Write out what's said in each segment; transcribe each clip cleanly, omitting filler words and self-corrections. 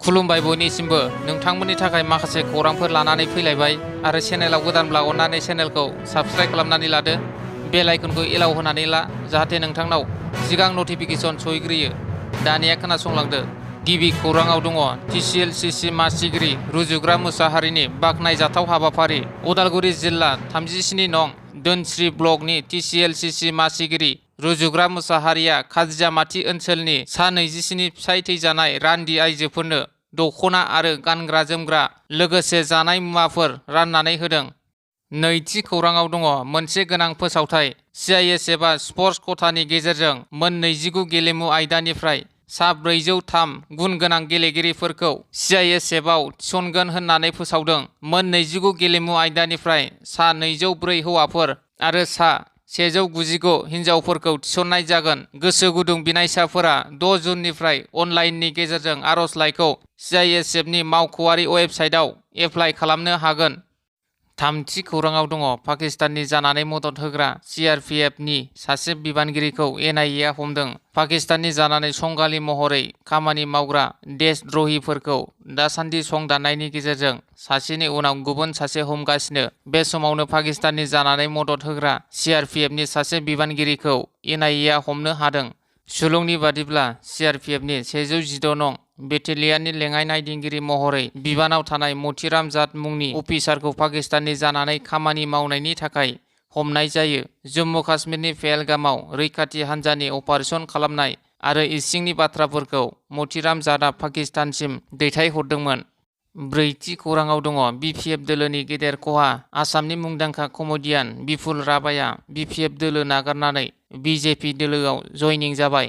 खुलुमबाय बयनिसिमबो नोंथांमोननि थाखाय माखासे खौरांफोर लानानै फैलायबाय आरो चेनेलाव गोदानब्ला अन्नानै चेनेलखौ साबस्क्राइब खालामनानै लादो बेल आइकनखौ एलाउ होनानै ला जाहाथे नोंथांनाव सिगां नटिफिकेसन सहैग्रोयो। दानिया खोनासंलांदो। गिबि खौराङाव दङ TCLCC मासिगिरि रुजुग्रा मोसाहारिनि बाखनायजाथाव हाबाफारि। उदालगुरि जिल्ला 37 नं दोनस्रि ब्लकनि TCLCC मासिगिरि रुजुग्रा मोसाहारिया खाजियामाथि ओनसोलनि सा 27 फिसाय थैजानाय रान्दि आइजोफोरनो दख'ना आरो गानग्रा जोमग्रा लोगोसे जानाय मुवाफोर राननानै होदों। नैथि खौराङाव दङ मोनसे गोनां फोसावथाय। CIS एबा स्पर्ट्स खथानि गेजेरजों मोन 29 गेलेमु आयदानिफ्राय सा 403 गुन गोनां गेलेगिरिफोरखौ CIS एफआव थिसनगोन होननानै फोसावदों। मोन 29 गेलेमु आयदानिफ्राय सा 204 हौवाफोर आरो सा 199 हिनजावफोरखौ थिसननाय जागोन। गोसो गुदुं बिनायसाफोरा 6 जुननिफ्राय अनलाइननि गेजेरजों आर'जलाइखौ CISFनि मावख'आरि वेबसाइटआव एप्लाइ खालामनो हागोन। थामथि खौराङाव दङ पाकिस्ताननि जानानै मदद होग्रा CRPFनि सासे बिबानगिरिखौ NIA आ हमदों। पाकिस्ताननि जानानै संगालि महरै खामानि मावग्रा देशद्रहिफोरखौ दासान्दि सं दाननायनि गेजेरजों सासेनि उनाव गुबुन सासे हमगासिनो। बे समावनो पाकिस्ताननि जानानै मदद होग्रा CRPFनि सासे बिबानगिरिखौ NIA आ हमनो हादों। सुलुंनि बादिब्ला CRPFनि 116 नं बेटेलियाननि लेङाइ नायदिंगिरि महरै बिबानाव थानाय मतिराम जाट मुंनि अफिसारखौ पाकिस्ताननि जानानै खामानि मावनायनि थाखाय हमनाय जायो। जम्मु काश्मीरनि पहेलगामाव रैखाथि हान्जानि अपारेसन खालामनाय आरो इसिंनि बाथ्राफोरखौ मतिराम जाटआ पाकिस्तानसिम दैथायहरदोंमोन। ब्रैथि खौराङाव दङ BPF दोलोनि गेदेर खहा। आसामनि मुंदांखा कमेडियान बिपुल राभाया BPF दोलो नागारनानै BJP दोलोआव जयनिं जाबाय।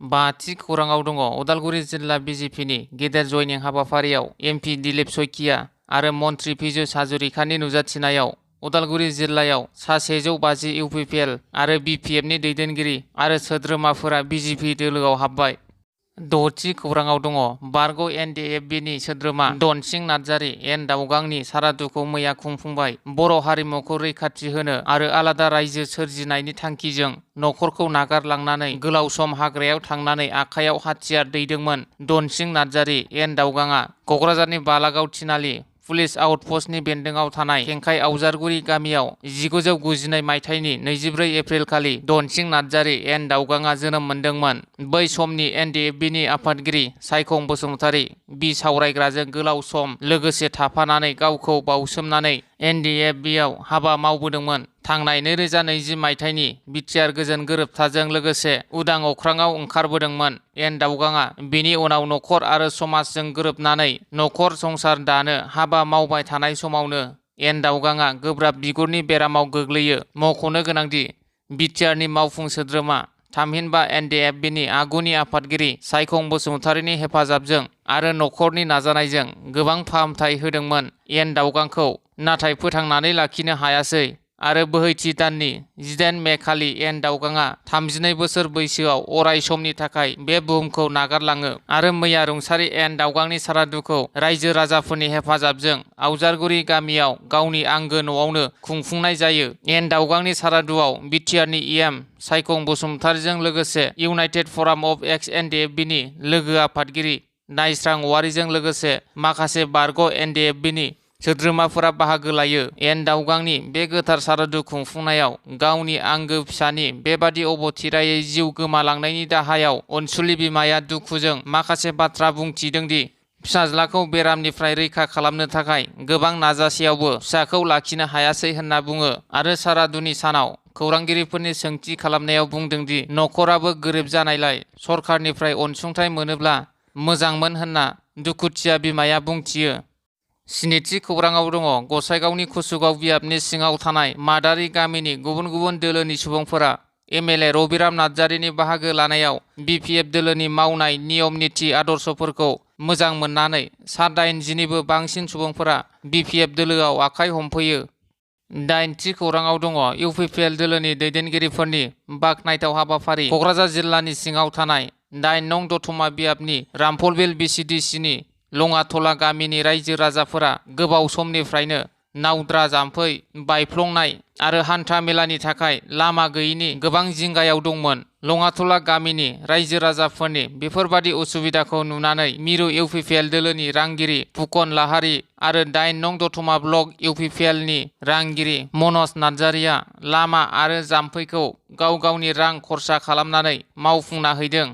बाथि खौराङाव दङ उदालगुरि जिल्ला BJPनि गेदेर जयनिं हाबाफारियाव MP दिलीप सयकिया आरो मन्त्रि पीयूष हाजरिकानि नुजाथिनायाव उदालगुरि जिल्लायाव सा 150 UPPL आरो BPFनि दैदेनगिरि आरो सोद्रोमाफोरा BJP दोलोआव हाबबाय। द'थि खौराङाव दङ बारग' NDFBनि सोद्रोमा धनसिं नार्जारी दाउगांनि सारादुखौ मैया खुंफुंबाय। बर' हारिमुखौ रैखाथि होनो आरो आलादा रायजो सोरजिनायनि थांखिजों नखरखौ नागारलांनानै गोलाव सम हाग्रायाव थांनानै आखायाव हाथियार दैदोंमोन। धनसिं नार्जारी दाउगाङा क'क्राझारनि बालागाव थिनालि पुलिस आउटपस्टनि बेन्दोंआव थानाय खेंखाय आवजारगुरि गामियाव 1992 मायथाइनि 24 एप्रिल खालि धनसिं नार्जारी दाउगाङा जोनोम मोनदोंमोन। बै समनि NDFBनि आफादगिरि सायखं बसुमतारी बिसावरायग्राजों गोलाव सम लोगोसे थाफानानै गावखौ बाउसोमनानै NDFBआव हाबा मावबोदोंमोन। थांनाय 2020 मायथाइनि बिटिआर गोजोन गोरोबथाजों लोगोसे उदां अख्राङाव ओंखारबोदोंमोन। दाउगाङा बेनि उनाव नखर आरो समाजजों गोरोबनानै नखर संसार दानो हाबा मावबाय थानाय समावनो दाउगाङा गोब्राब बिगुरनि बेरामाव गोग्लैयो। मख'नो गोनांदि बिटिआरनि मावफुं सोद्रोमा थामहिनबा NDFBनि आगुनि आफादगिरि सायखं बसुमतारीनि हेफाजाबजों आरो नखरनि नाजानायजों गोबां फाहामथाय होदोंमोन दाउगांखौ, नाथाय फोथांनानै लाखिनो हायासै आरो बोहैथि दाननि 18 मे खालि दाउगाङा 32 बोसोर बैसोआव अराय समनि थाखाय बे बुहुमखौ नागारलाङो आरो मैया रुंसारि दाउगांनि सारादुखौ रायजो राजाफोरनि हेफाजाबजों आवजारगुरि गामियाव गावनि आंगो न'आवनो खुंफुंनाय जायो। दाउगांनि सारादुआव बिटिआरनि EM सायखं बसुमतारीजों लोगोसे इउनाइटेड फराम अफ एक्स NDFBनि लोगो आफादगिरि नायस्रां औवारीजों लोगोसे माखासे बारग' NDFBनि सोद्रोमाफोरा बाहागो लायो। दाउगांनि बे गोथार सारादु खुंफुंनायाव गावनि आंगो फिसानि बेबादि अबथिरायै जिउ गोमालांनायनि दाहायाव अनसुलि बिमाया दुखुजों माखासे बाथ्रा बुंथिदोंदि फिसाज्लाखौ बेरामनिफ्राय रैखा खालामनो थाखाय गोबां नाजासेयावबो फिसाखौ लाखिनो हायासै होनना बुङो आरो सारादुनि सानाव खौरांगिरिफोरनि सोंथि खालामनायाव बुंदोंदि नखराबो गोरिब जानायलाय सरखारनिफ्राय अनसुंथाइ मोनोब्ला मोजांमोन होनना दुखुथिया बिमाया बुंथियो। स्निथि खौराङाव दङ गसाइगावनि कुसुगाव बियाबनि सिङाव थानाय मादारि गामिनि गुबुन गुबुन दोलोनि सुबुंफोरा MLA रबिराम नार्जारीनि बाहागो लानायाव BPF दोलोनि मावनाय नियम निति आदर्शफोरखौ मोजां मोननानै सा 80निबो बांसिन सुबुंफोरा BPF दोलोआव आखाइ हमफैयो। दाइनथि खौराङाव दङ UPPL दोलोनि दैदेनगिरिफोरनि बाखनायथाव हाबाफारि। क'क्राझार जिल्लानि सिङाव थानाय 9 नं दतमा बियाबनि रामफलबिल BCDCनि लङाथला गामिनि रायजो राजाफोरा गोबाव समनिफ्रायनो नावद्रा जाम्फै बायफ्लंनाय आरो हान्था मेलानि थाखाय लामा गैयिनि गोबां जिंगायाव दंमोन। लङाथला गामिनि रायजो राजाफोरनि बेफोरबादि उसुबिदाखौ नुनानै मिरु इउपिपिएल दोलोनि रांगिरि फुकन लाहारी आरो 8 नं दतमा ब्लक इउपिपिएलनि रांगिरि मनज नार्जारिया लामा आरो जाम्फैखौ गाव गावनि रां खरसा खालामनानै मावफुंना हैदों।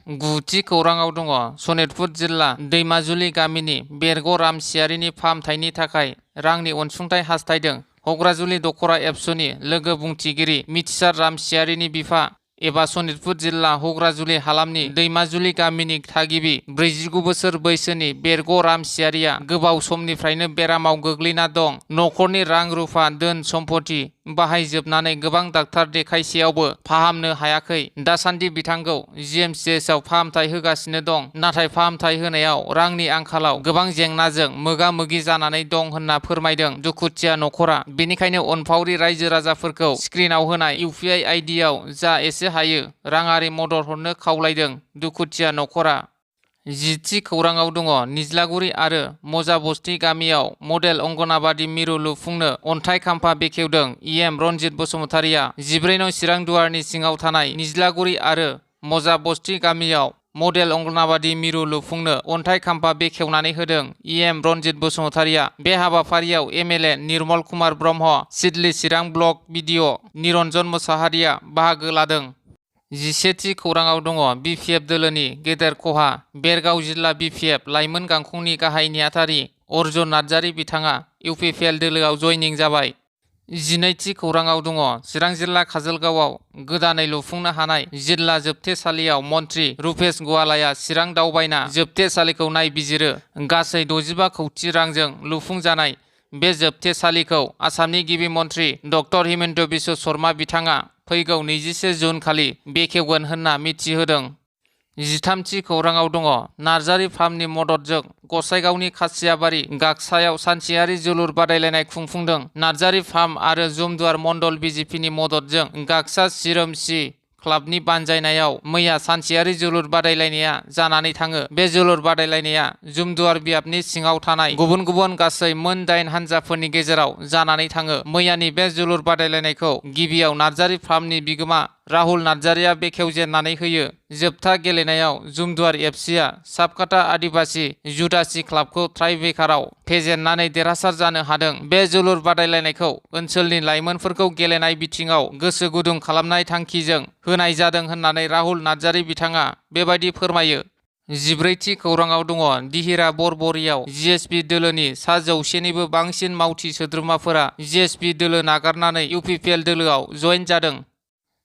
गुथि खौराङाव दङ सनितपुर जिल्ला दैमाजुलि गामिनि बेरग रामसियारिनि फाहामथायनि थाखाय रांनि अनसुंथाइ हास्थायदों। हग्राजुलि दखरा एबसुनि लोगो बुंथिगिरि मिथिसार रामसियारिनि बिफा एबा सनितपुर जिल्ला हग्राजुलि हालामनि दैमाजुलि गामिनि थागिबि 49 बोसोर बैसोनि बेरग रामसियारिया गोबाव समनिफ्रायनो बेरामाव गोग्लैना दं। नखरनि रां रुफा धोन सम्पति बाहायजोबनानै गोबां डाक्टार देखायसेयावबो फाहामनो हायाखै। दासान्दि बिथांखौ जिएमसिएचआव फाहामथाय होगासिनो दं। नाथाय फाहामथाय होनायाव रांनि आंखालाव गोबां जेंनाजों मोगा मोगि जानानै दं होनना फोरमायदों दुखुथिया नखरा। बेनिखायनो अनफावरि रायजो राजाफोरखौ स्क्रिनाव होनाय इउपिआइ आइडियाव जा एसे हायो राङारि मदद हरनो खावलायदों दुखुथिया नखरा। जिथि खौराङाव दङ निज्लागुरि आरो मजाबस्ति गामियाव मडेल अंगनाबादि मिरु लुफुंनो अन्थाइ खाम्फा बेखेवदों इएम रनजित बसुमतारिया। 14 नं चिरां दुवारनि सिङाव थानाय निज्लागुरि आरो मजाबस्ति गामियाव मडेल अंगनाबादि मिरु लुफुंनो अन्थाइ खाम्फा बेखेवनानै होदों इएम रनजित बसुमतारिया। बे हाबाफारियाव एमएलए निर्मल कुमार ब्रह्म, सिडली चिरां ब्लक बिडिअ निरन्जन मोसाहारिया बाहागो लादों। 11थि खौराङाव दङ बिपिएफ दोलोनि गेदेर खहा। बेरगाव जिल्ला बिपिएफ लाइमोन गांखंनि गाहाय नेहाथारि अर्जुन नार्जारि बिथाङा इउपिपिएल दोलोआव जयनिं जाबाय। 12थि खौराङाव दङ चिरां जिल्ला काजलगावआव गोदानै लुफुंनो हानाय जिल्ला जोबथेसालियाव मन्त्रि रुपेश गवालाया चिरां दावबायना जोबथेसालिखौ नायबिजिरो। गासै 65 कौटि रांजों लुफुंजानाय बे जोबथेसालिखौ आसामनि गिबि मन्त्रि डक्टर हिमन्त बिश्व शर्मा बिथाङा फैगौ 21 जुन खालि बेखेवगोन होनना मिथिहोदों। 13थि खौराङाव दङ नार्जारि फार्मनि मददजों गसाइगावनि खासियाबारि गागसायाव सानसेयारि जोलुर बादायलायनाय खुंफुंदों। नार्जारि फार्म आरो जुमदुवार मण्डल बिजेपिनि मददजों गागसा सिरोमसि क्लाबनि बानजायनायाव मैया सानसेयारि जोलुर बादायलायनाया जानानै थाङो। बे जोलुर बादायलायनाया जुमदुवार बियाबनि सिङाव थानाय गुबुन गुबुन गासै मोन 8 हानजाफोरनि गेजेराव जानानै थाङो। मैयानि बे जोलुर बादायलायनायखौ गिबियाव नार्जारि फार्मनि बिगोमा राहुल नार्जारिया बेखेवजेननानै होयो। जोबथा गेलेनायाव जुमदुवार एफसिआ साबकाटा आदिबासी जुदासि क्लाबखौ ट्राइब्रेकाराव फेजेननानै देरहासार जानो हादों। बे जोलुर बादायलायनायखौ ओनसोलनि लाइमोनफोरखौ गेलेनाय बिथिङाव गोसो गुदुं खालामनाय थांखिजों होनाय जादों होननानै राहुल नार्जारि बिथाङा बेबायदि फोरमायो। 14थि खौराङाव दङ दिहिरा बरबरियाव जिएसपि दोलोनि सा 100निबो बांसिन मावथि सोद्रोमाफोरा जिएसपि दोलो नागारनानै इउपिपिएल दोलोआव जयेन जादों।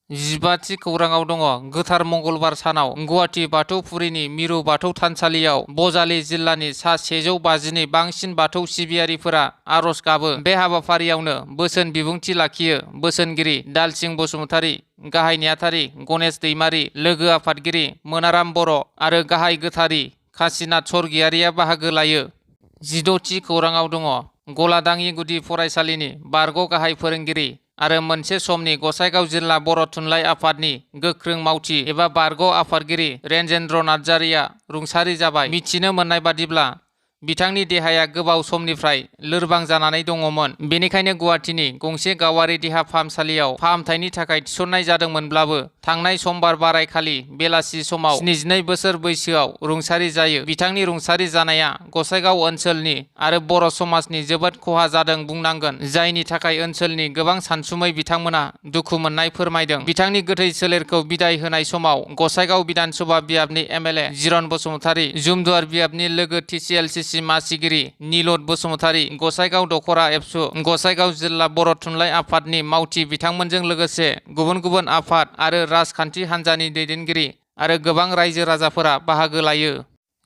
15थि खौराङाव दङ गोथार मंगलबार सानाव गुवाहाटी बाथौफुरिनि मिरु बाथौ थानसालियाव बजालि जिल्लानि सा 150नि बांसिन बाथौ सिबियारिफोरा आरज गाबो। बे हाबाफारियावनो बोसोन बिबुंथि लाखियो बोसोनगिरि दालसिं बसुमतारी, गाहाय नेहाथारि गणेश दैमारी, लोगो आफादगिरि मोनाराम बर' आरो गाहाय गोथारि काशिनाथ स्वर्गियारिया बाहागो लायो। 16थि खौराङाव दङ गलादाङि गुदि फरायसालिनि बारग' गाहाय फोरोंगिरि आरो मोनसे समनि गसाइगाव जिल्ला बर' थुनलाइ आफादनि गोख्रों मावथि एबा बारग' आफादगिरि रेनजेन्द्र नार्जारिया रुंसारि जाबाय। मिथिनो मोननाय बादिब्ला बिथांनि देहाया गोबाव समनिफ्राय लोरबां जानानै दङमोन। बेनिखायनो गुवाहाटीनि गंसे गावारि देहा फाहामसालियाव फाहामथायनि थाखाय थिसननाय जादोंमोनब्लाबो थांनाय समबार बारायखालि बेलासि समाव 72 बोसोर बैसोआव रुंसारि जायो। बिथांनि रुंसारि जानाया गसाइगाव ओनसोलनि आरो बर' समाजनि जोबोद खहा जादों बुंनांगोन, जायनि थाखाय ओनसोलनि गोबां सानसुमै बिथांमोना दुखु मोननाय फोरमायदों। बिथांनि गोथै सोलेरखौ बिदाय होनाय समाव गसाइगाव बिधानसभा बियाबनि एमएलए जिरन बसुमतारी, जुमदुवार बियाबनि लोगो टिसिएलसिसि मासिगिरि निलद बसुमतारी, गसाइगाव दखरा एबसु, गसाइगाव जिल्ला बर' थुनलाइ आफादनि मावथि बिथांमोनजों लोगोसे गुबुन गुबुन आफाद आरो राजखान्थि हान्जानि दैदेनगिरि आरो गोबां रायजो राजाफोरा बाहागो लायो।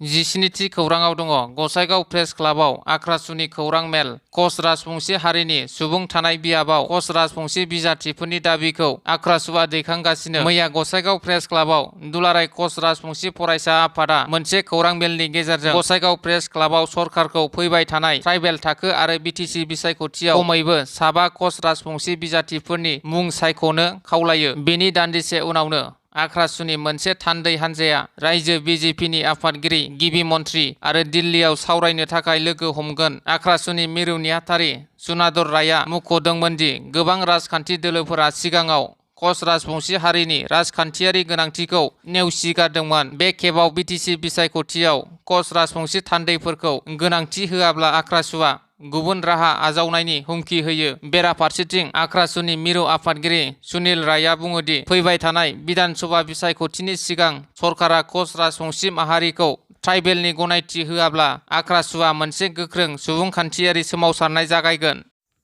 17थि खौराङाव दङ गसाइगाव प्रेस क्लाबाव आख्रासुनि खौरां मेल। कच राजबंसि हारिनि सुबुं थानाय बियाबाव कच राजबंसि बिजाथिफोरनि दाबिखौ आख्रासुआ दैखांगासिनो। मैया गसाइगाव प्रेस क्लाबाव दुलाराय कच राजबंसि फरायसा आफादा मोनसे खौरां मेलनि गेजेरजों गसाइगाव प्रेस क्लाबाव सरकारखौ फैबाय थानाय ट्राइबेल थाखो आरो बिटिसि बिसायख'थियाव खमैबो 7 कच राजबंसि बिजाथिफोरनि मुं सायख'नो खावलायो। बेनि दान्दिसे उनावनो आख्रासुनि मोनसे थान्दै हान्जाया रायजो बिजेपिनि आफादगिरि गिबि मन्थ्रि आरो दिल्लीयाव सावरायनो थाखाय लोगो हमगोन। आख्रासुनि मिरु नेहाथारि सुनादर रायआ मुंख'दोंमोन दि गोबां राजखान्थि दोलोफोरा सिगाङाव कच राजबंशी हारिनि राजखान्थियारि गोनांथिखौ नेवसिगारदोंमोन। बे खेबाव बिटिसि बिसायख'थियाव कच राजबंशी थान्दैफोरखौ गोनांथि होआब्ला आख्रासुआ गुबुन राहा आजावनायनि हुमखि होयो। बेराफारसेथिं आख्रासुनि मिरु आफादगिरि सुनील रायआ बुङोदि फैबाय थानाय बिधान सभा बिसायख'थिनि सिगां सरकारा कच राजबंशी माहारिखौ ट्राइबेलनि गनायथि होआब्ला आख्रासुआ मोनसे गोख्रों सुबुंखान्थियारि सोमावसारनाय जागायगोन।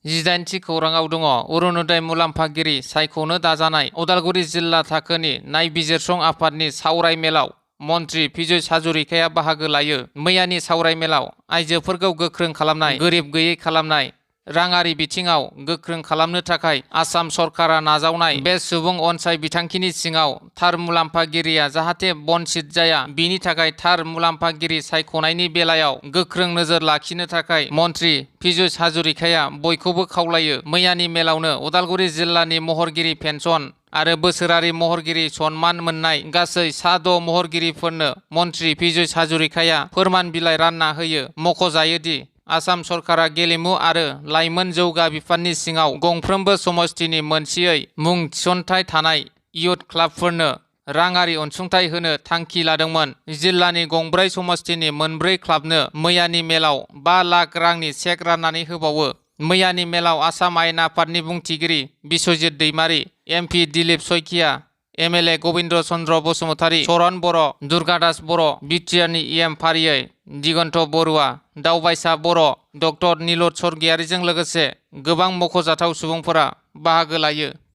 18थि खौराङाव दङ। अरुणोदय मुलाम्फागिरि सायख'नो दाजानाय उदालगुरि जिल्ला थाखोनि नायबिजिरसं आफादनि सावराय मेलाव मन्थ्रि पीयूष हाजरिकाया बाहागो लायो। मैयानि सावराय मेलाव आइजोफोरखौ गोख्रों खालामनाय, गोरिब गैयै खालामनाय, राङारि बिथिङाव गोख्रों खालामनो थाखाय आसाम सरकारा नाजावनाय बे सुबुं अनसाय बिथांखिनि सिङाव थार मुलाम्फागिरिया जाहाथे बन्चित जाया बिनि थाखाय थार मुलाम्फागिरि सायख'नायनि बेलायाव गोख्रों नोजोर लाखिनो थाखाय मन्थ्रि पीयूष हाजरिकाया बयखौबो खावलायो। मैयानि मेलावनो उदालगुरि जिल्लानि महरगिरि पेन्सन आरो बोसोरारि महरगिरि सन्मान मोननाय गासै सा6 महरगिरिफोरनो मन्थ्रि पीयूष हाजरिकाया फोरमान बिलाइ रानना होयो। मख'जायोदि आसाम सरकारा गेलेमु आरो लाइमोन जौगा बिफाननि सिङाव गंफ्रोमबो समस्तिनि मोनसेयै मुं थिसनथाय थानाय इयुथ क्लाबफोरनो राङारि अनसुंथाइ होनो थांखि लादोंमोन। जिल्लानि गंब्रै समस्तिनि मोनब्रै क्लाबनो मैयानि मेलाव 5 लाख रांनि चेक राननानै होबावो। मैयानि मेलाव आसाम आयेन आफादनि बुंथिगिरि बिश्वजित दैमारि, एमपि दिलीप सयखिया, एमएलए गबिन्द चन्द्र बसुमतारी, चरण बर', दुर्गादास बर', बिटिआरनि इएम फारियै दिगन्त बरुवा, दावबायसा बर', डक्टर नीलद स्वर्गियारिजों लोगोसे गोबां मख'जाथाव सुबुंफोरा बाहागो लायो।